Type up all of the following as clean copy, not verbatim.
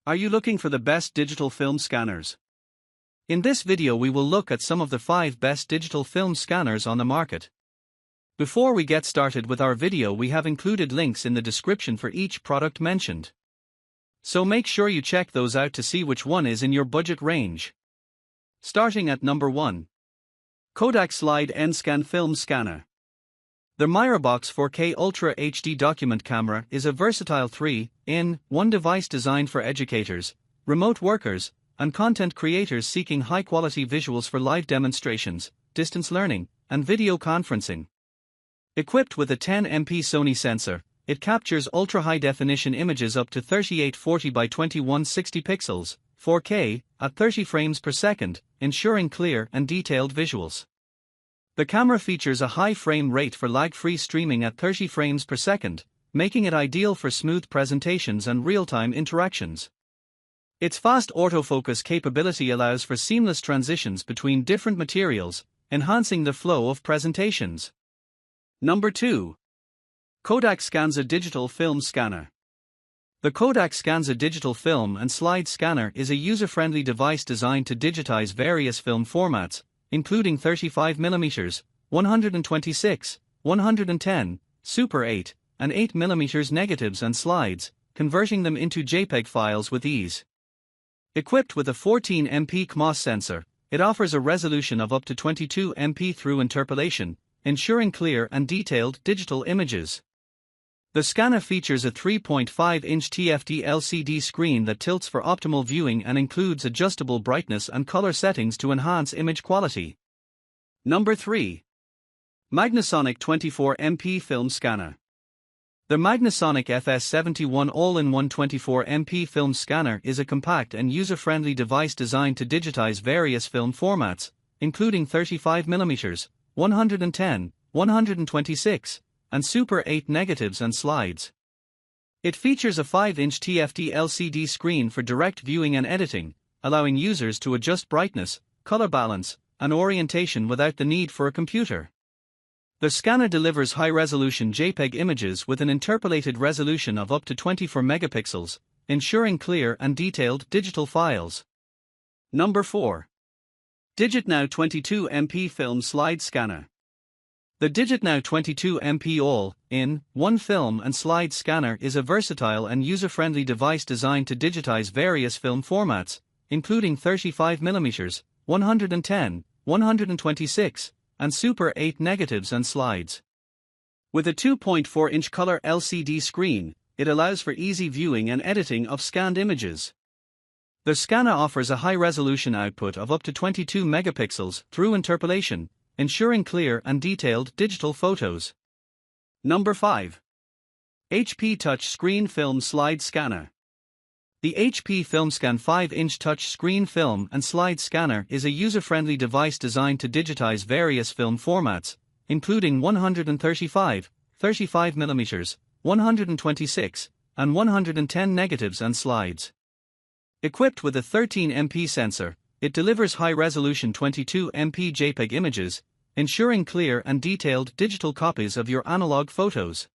Are you looking for the best digital film scanners? In this video we will look at some of the 5 best digital film scanners on the market. Before we get started with our video, we have included links in the description for each product mentioned. So make sure you check those out to see which one is in your budget range. Starting at number 1. Kodak Slide N-Scan Film Scanner. The Mirabox 4K Ultra HD document camera is a versatile 3-in-1 device designed for educators, remote workers, and content creators seeking high-quality visuals for live demonstrations, distance learning, and video conferencing. Equipped with a 10MP Sony sensor, it captures ultra-high-definition images up to 3840 by 2160 pixels, 4K, at 30 frames per second, ensuring clear and detailed visuals. The camera features a high frame rate for lag-free streaming at 30 frames per second, making it ideal for smooth presentations and real-time interactions. Its fast autofocus capability allows for seamless transitions between different materials, enhancing the flow of presentations. Number 2. Kodak SCANZA Digital Film Scanner. The Kodak SCANZA Digital Film and Slide Scanner is a user-friendly device designed to digitize various film formats, including 35mm, 126, 110, Super 8, and 8mm negatives and slides, converting them into JPEG files with ease. Equipped with a 14MP CMOS sensor, it offers a resolution of up to 22MP through interpolation, ensuring clear and detailed digital images. The scanner features a 3.5-inch TFT LCD screen that tilts for optimal viewing and includes adjustable brightness and color settings to enhance image quality. Number 3. Magnasonic 24MP Film Scanner. The Magnasonic FS71 all-in-one 24MP film scanner is a compact and user-friendly device designed to digitize various film formats, including 35mm, 110, 126, and Super 8 negatives and slides. It features a 5-inch TFT LCD screen for direct viewing and editing, allowing users to adjust brightness, color balance, and orientation without the need for a computer. The scanner delivers high-resolution JPEG images with an interpolated resolution of up to 24 megapixels, ensuring clear and detailed digital files. Number 4. DIGITNOW 22MP Film Slide Scanner. The DIGITNOW 22MP all-in-one film and slide scanner is a versatile and user-friendly device designed to digitize various film formats, including 35mm, 110, 126, and Super 8 negatives and slides. With a 2.4-inch color LCD screen, it allows for easy viewing and editing of scanned images. The scanner offers a high-resolution output of up to 22 megapixels through interpolation, ensuring clear and detailed digital photos. Number 5. HP Touch Screen Film Slide Scanner. The HP FilmScan 5-inch touch screen film and slide scanner is a user-friendly device designed to digitize various film formats, including 135, 35mm, 126, and 110 negatives and slides. Equipped with a 13MP sensor, it delivers high-resolution 22MP JPEG images, ensuring clear and detailed digital copies of your analog photos.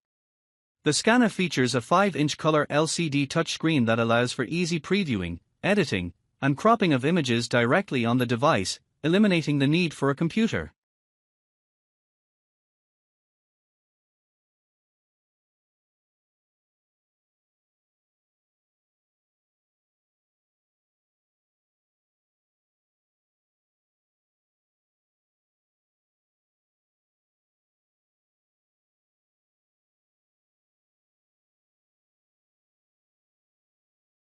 The scanner features a 5-inch color LCD touchscreen that allows for easy previewing, editing, and cropping of images directly on the device, eliminating the need for a computer.